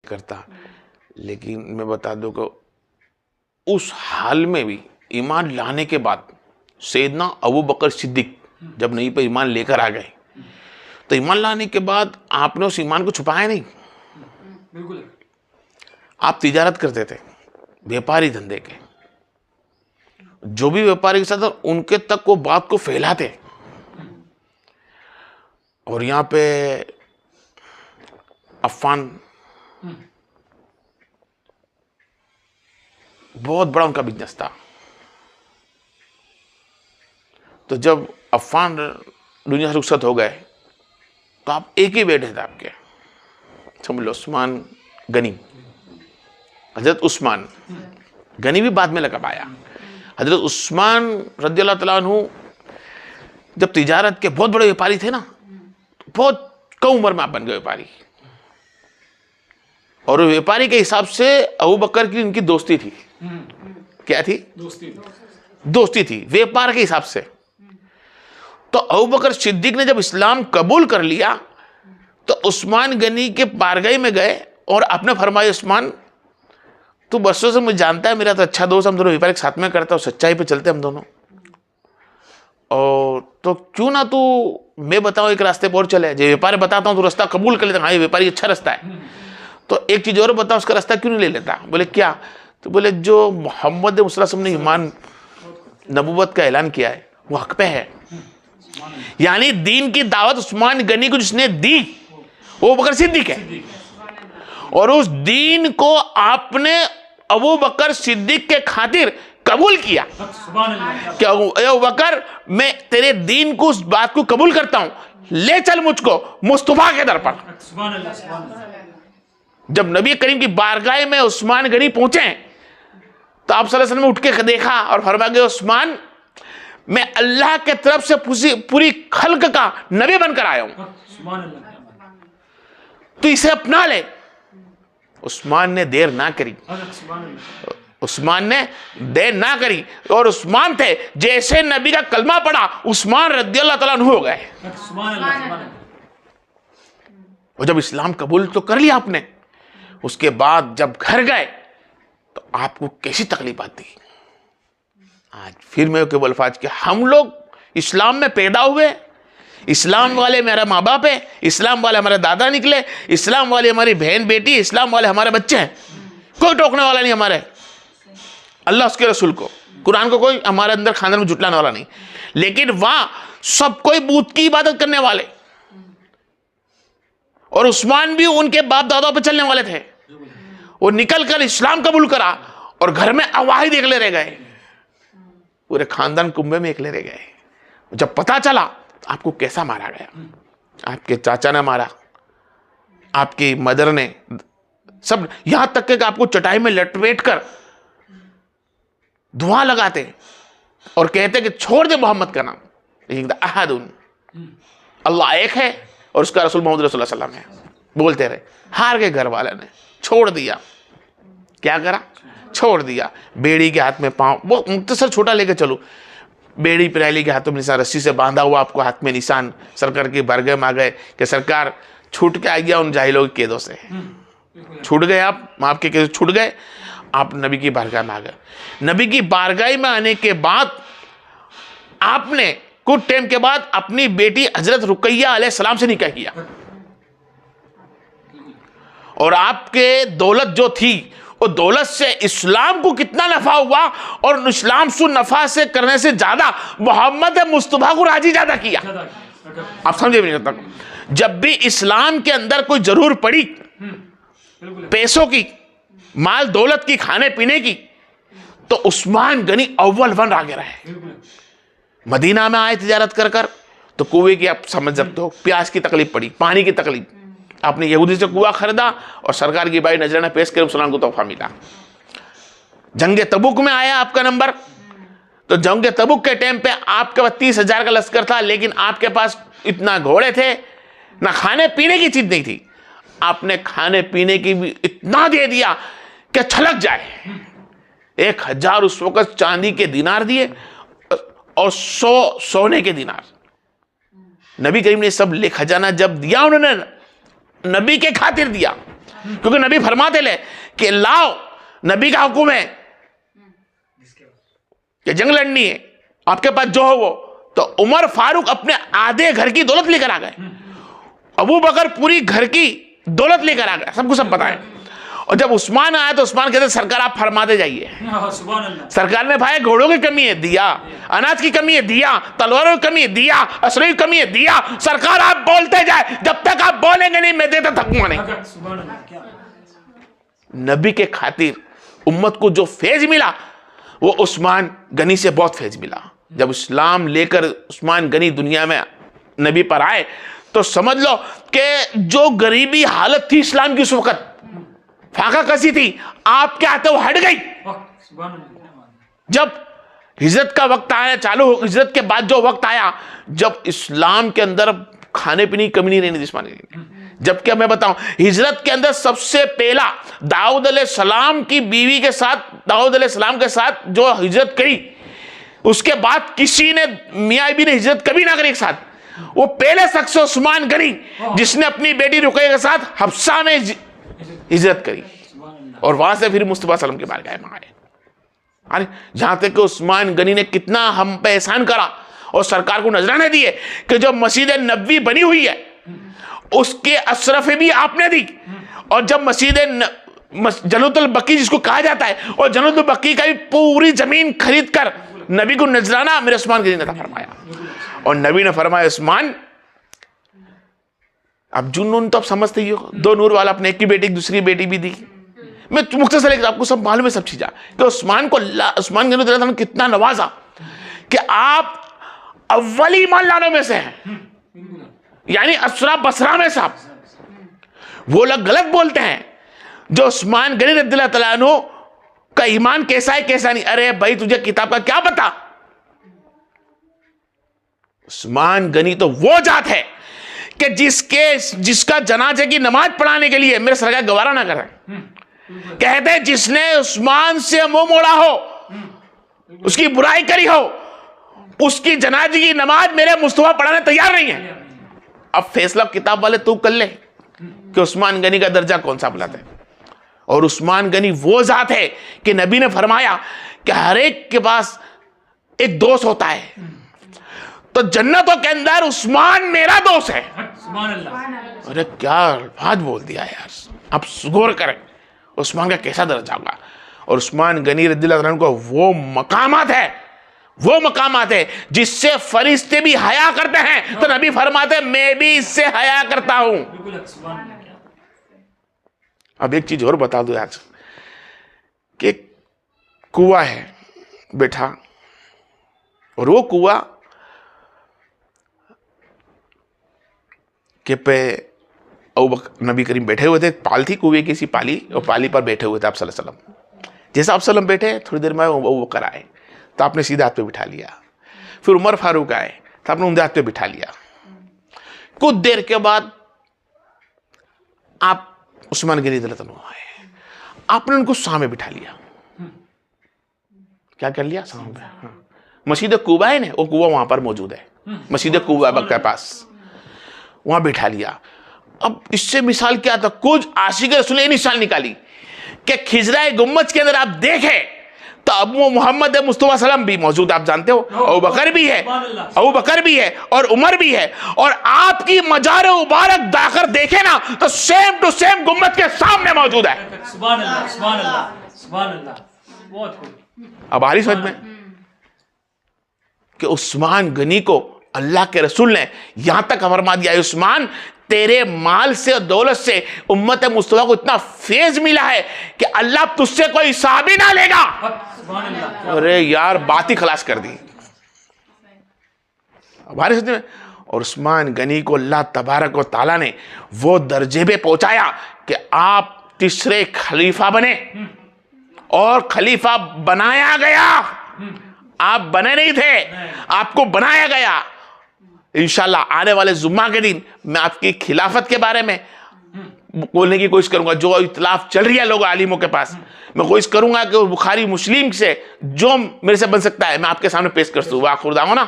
करता। लेकिन मैं बता दूं कि उस हाल में भी ईमान लाने के बाद सैयदना अबू बकर सिद्दीक जब नबी पर ईमान लेकर आ गए, तो ईमान लाने के बाद आपने उस ईमान को छुपाया नहीं। बिल्कुल। आप तिजारत करते थे, व्यापारी धंधे के, जो भी व्यापारी के साथ उनके तक वो बात को फैलाते। और यहाँ पे अफ़ान बहुत बड़ा उनका बिजनेस था। तो जब अफ़ान दुनिया से रुखसत हो गए तो आप एक ही बेटे थे आपके, समझ लो, उस्मान गनी। हजरत उस्मान गनी भी बाद में लगा पाया। हजरत उस्मान रज़ियल्लाहु तआला अन्हु जब तिजारत के बहुत बड़े व्यापारी थे ना, बहुत कम उम्र में आप बन गए व्यापारी। और व्यापारी के हिसाब से अबू बकर की इनकी दोस्ती थी। क्या थी? दोस्ती थी व्यापार के हिसाब से। तो अबू बकर सिद्दीक ने जब इस्लाम कबूल कर लिया तो उस्मान गनी के बारगाह में गए और आपने फरमाया, उस्मान तू बरसों से मुझे जानता है, मेरा तो अच्छा दोस्त, हम दोनों व्यापार एक साथ में करता हूँ, सच्चाई पे चलते हम दोनों, और तो क्यों ना तू मैं बताऊं एक रास्ते पर चले, जो व्यापारी बताता हूँ तो रास्ता कबूल कर लेता। हाँ ये व्यापारी अच्छा रास्ता है, तो एक चीज और बताओ, उसका रास्ता क्यों नहीं ले लेता? बोले क्या? तो बोले जो मोहम्मद मुसल्लम ने ईमान नबूवत का ऐलान किया है वो हक पे है। यानी दीन की दावत उस्मान गनी को जिसने दी वो बकर सिद्दीक है, और उस दीन को आपने अबू बकर सिद्दीक के खातिर कबूल किया। क्या अबू बकर, मैं तेरे दीन को, उस बात को कबूल करता हूं, ले चल मुझको मुस्तफा के दर पर। जब नबी करीम की बारगाह में उस्मान गनी पहुंचे तो आप सल्लल्लाहु अलैहि वसल्लम ने उठ के देखा और फरमा गए, उस्मान मैं अल्लाह के तरफ से पूरी खल्क का नबी बनकर आया हूं, तो इसे अपना ले। उस्मान ने देर ना करी, उस्मान ने देर ना करी, और उस्मान थे जैसे नबी का कलमा पड़ा उस्मान रज़ियल्लाहु तआला अन्हु हो गए। और जब इस्लाम कबूल तो कर लिया आपने, उसके बाद जब घर गए तो आपको कैसी तकलीफ आती। आज फिर मैं केवल अल्फाज के, हम लोग इस्लाम में पैदा हुए, इस्लाम वाले मेरा माँ बाप है, इस्लाम वाले हमारे दादा निकले, इस्लाम वाले हमारी बहन बेटी, इस्लाम वाले हमारे बच्चे हैं, कोई टोकने वाला नहीं हमारे, अल्लाह उसके रसूल को, कुरान को कोई हमारे अंदर खानदान में जुटलाने वाला नहीं। लेकिन वहां सब कोई बूत की इबादत करने वाले, और उस्मान भी उनके बाप दादाओं पर चलने वाले थे। वो निकल कर इस्लाम कबूल करा और घर में अवाहिद अकेले रह गए, पूरे खानदान कुंबे में अकेले रह गए। जब पता चला तो आपको कैसा मारा गया, आपके चाचा ने मारा, आपकी मदर ने, सब, यहां तक कि आपको चटाई में लटपेट कर धुआं लगाते और कहते कि छोड़ दे मोहम्मद का नाम, लेकिन अहदुन, अल्लाह एक है और उसका रसूल मोहम्मद रसूलुल्लाह सल्लल्लाहु अलैहि वसल्लम है, बोलते रहे। हार के घर वाले ने छोड़ दिया, क्या करा? छोड़ दिया। बेड़ी के हाथ में पांव, वो मुख्तसर छोटा लेके चलो, बेड़ी पिराली के हाथों में निशान, रस्सी से बांधा हुआ आपको हाथ में निशान, सरकार की बारगाह में आ गए कि सरकार छूट के आ गया उन जाहिलों के कैदों से, छूट गए आप, आपके कैद छूट गए, आप नबी की बारगाह में आ गए। नबी की बारगाह में आने के बाद आपने कुछ टाइम के बाद अपनी बेटी हजरत रुकैया अलैहिस्सलाम से निकाह किया, और आपके दौलत जो थी वो दौलत से इस्लाम को कितना नफा हुआ, और इस्लाम से नफा से करने से ज्यादा मोहम्मद मुस्तफा को राजी ज्यादा किया। आप समझे भी नहीं तक, जब भी इस्लाम के अंदर कोई जरूर पड़ी पैसों की, माल दौलत की, खाने पीने की, तो उस्मान गनी अव्वल वन आगे रहे। मदीना में आए तिजारत कर कर तो कुएं की, आप समझ सकते हो, प्यास की तकलीफ पड़ी, पानी की तकलीफ, आपने यहूदी से कुआं खरीदा और सरकार की भाई नजराना पेश कर मुसलमान को तोहफा मिला। जंगे तबुक में आया आपका नंबर, तो जंगे तबुक के टाइम पे आपके पास 30,000 का लश्कर था, लेकिन आपके पास इतना घोड़े थे, ना खाने पीने की चीज नहीं थी, आपने खाने पीने की भी इतना दे दिया कि छलक जाए। 1,000 उस वक्त चांदी के दिनार दिए और 100 सोने के दिनार। नबी करीम ने सब ले खजाना जब दिया, उन्होंने नबी के खातिर दिया, क्योंकि नबी फरमाते ले कि लाओ, नबी का हुक्म है कि जंग लड़नी है, आपके पास जो हो वो। तो उमर फारूक अपने आधे घर की दौलत लेकर आ गए, अबू बकर पूरी घर की दौलत लेकर आ गए, सबको सब पता है। और जब उस्मान आया तो उस्मान कहते सरकार आप फरमाते जाइए। सरकार ने भाई घोड़ों की कमी है, दिया, अनाज की कमी है, दिया, तलवारों की कमी है, दिया, असरों की कमी है, दिया। सरकार आप बोलते जाए, जब तक आप बोलेंगे नहीं मैं देता थकूंगा नहीं। नबी के खातिर उम्मत को जो फैज मिला वो उस्मान गनी से बहुत फैज मिला। जब इस्लाम लेकर उस्मान गनी दुनिया में नबी पर आए तो समझ लो कि जो गरीबी हालत थी इस्लाम की उस वक्त, फाका कसी थी, आपके हाथों वो हट गई। जब हिजरत का वक्त आया, चालू हिजरत के बाद जो वक्त आया, जब इस्लाम के अंदर खाने पीने की कमी नहीं रहनी थी। जबकि मैं बताऊं, हिजरत के अंदर सबसे पहला दाऊद अलैहिस्सलाम की बीवी के साथ, दाऊद अलैहिस्सलाम के साथ जो हिजरत करी, उसके बाद किसी ने, मियां बीवी ने हिजरत कभी ना करी एक साथ। वो पहले शख्स उस्मान गनी जिसने अपनी बेटी रुकैया के साथ हफ्सा में हिजरत करी और वहां से फिर मुस्तफा सल्लम के बारगाह में आए। अरे जहां तक कि उस्मान गनी ने कितना हम पे एहसान करा और सरकार को नजराने दिए कि जो मस्जिद नबवी बनी हुई है उसके अशरफे भी आपने दी। और जब मस्जिद जन्नतुल बकी जिसको कहा जाता है, और जन्नतुल बकी का भी पूरी जमीन खरीद कर नबी को नजराना मेरे उस्मान गनी ने फरमाया। और नबी ने फरमाया उस्मान, अब जुनून तो आप समझते ही हो, दो नूर वाला अपने एक की बेटी दूसरी बेटी भी दी। मैं मुख्तसर आपको सब मालूम है सब चीज़ें कि उस्मान को उस्मान गनी कितना नवाजा कि आप अव्वल ईमान लाने में से हैं, यानी असरा बसरा में साहब। वो लोग गलत बोलते हैं जो उस्मान गनी रज़ियल्लाहु तआला अन्हु का ईमान कैसा है कैसा नहीं। अरे भाई तुझे किताब का क्या पता। उस्मान गनी तो वो जात है कि जिसका जनाजे की नमाज पढ़ाने के लिए मेरे सरकार गवारा ना करें। कहते हैं जिसने उस्मान से मुंह मोड़ा हो, उसकी बुराई करी हो, उसकी जनाजे की नमाज मेरे मुस्तफा पढ़ाने तैयार नहीं है। अब फैसला किताब वाले तू कर ले कि उस्मान गनी का दर्जा कौन सा बुलाते हैं। और उस्मान गनी वो जात है कि नबी ने फरमाया कि हर एक के पास एक दोस्त होता है, तो जन्नतों के अंदर उस्मान मेरा दोस्त है। अरे क्या बात बोल दिया यार। आप गौर करें उस्मान का कैसा दर्जा होगा। और उस्मान गनी रज़ियल्लाहु अन्हु को वो मकामात है जिससे फरिश्ते भी हया करते हैं। तो नबी फरमाते मैं भी इससे हया करता हूं। अब एक चीज और बता दो आज कि कुआं है बैठा, और वो कुआं के पे नबी करीम बैठे हुए थे, पाल थी कुएं की सी पाली, और पाली पर बैठे हुए थे आप सल्लल्लाहु अलैहि वसल्लम। जैसा आप सल्लम बैठे, थोड़ी देर में अबू बकर आए तो आपने सीधे हाथ पे बिठा लिया। फिर उमर फारूक आए तो आपने उनके हाथ पे बिठा लिया। कुछ देर के बाद आप उस्मान गनी रज़ियल्लाहु अन्हु आए, आपने उनको सामने बिठा लिया। क्या कर लिया? सामने। मस्जिद कुबा है ना, वो कुआं वहां पर मौजूद है, मस्जिद कुबा के पास, वहां बिठा लिया। अब इससे मिसाल क्या था, कुछ आशिक रसूल ने मिसाल निकाली कि खिजरा गुम्बद के अंदर आप देखें तो अबू मोहम्मद मुस्तफा सल्लम भी मौजूद, आप जानते हो, अबू बकर भी है और उमर भी है। और आपकी मजार मुबारक दाखिल देखे ना तो सेम टू सेम गुम्बद के सामने मौजूद है। सुभान अल्लाह, सुभान अल्लाह, सुभान अल्लाह। बहुत खूब। अब आ रही समझ में कि उस्मान गनी को अल्लाह के रसूल ने यहां तक फरमा दिया, उस्मान तेरे माल से और दौलत से उम्मत मुस्तफा को इतना फैज मिला है कि अल्लाह तुझसे कोई हिसाब ही ना लेगा। अरे यार बात ही खलास कर दी हमारे में। और उस्मान गनी को अल्लाह तबारक व तआला ने वो दर्जे पे पहुंचाया कि आप तीसरे खलीफा बने, और खलीफा बनाया गया। आप बने नहीं थे, आपको बनाया गया। इंशाल्लाह आने वाले जुम्मा के दिन मैं आपकी खिलाफत के बारे में बोलने की कोशिश करूंगा। जो इख्तिलाफ चल रही है लोग आलिमों के पास, मैं कोशिश करूंगा कि बुखारी मुस्लिम से जो मेरे से बन सकता है मैं आपके सामने पेश कर दूं। वाखुर दावाना।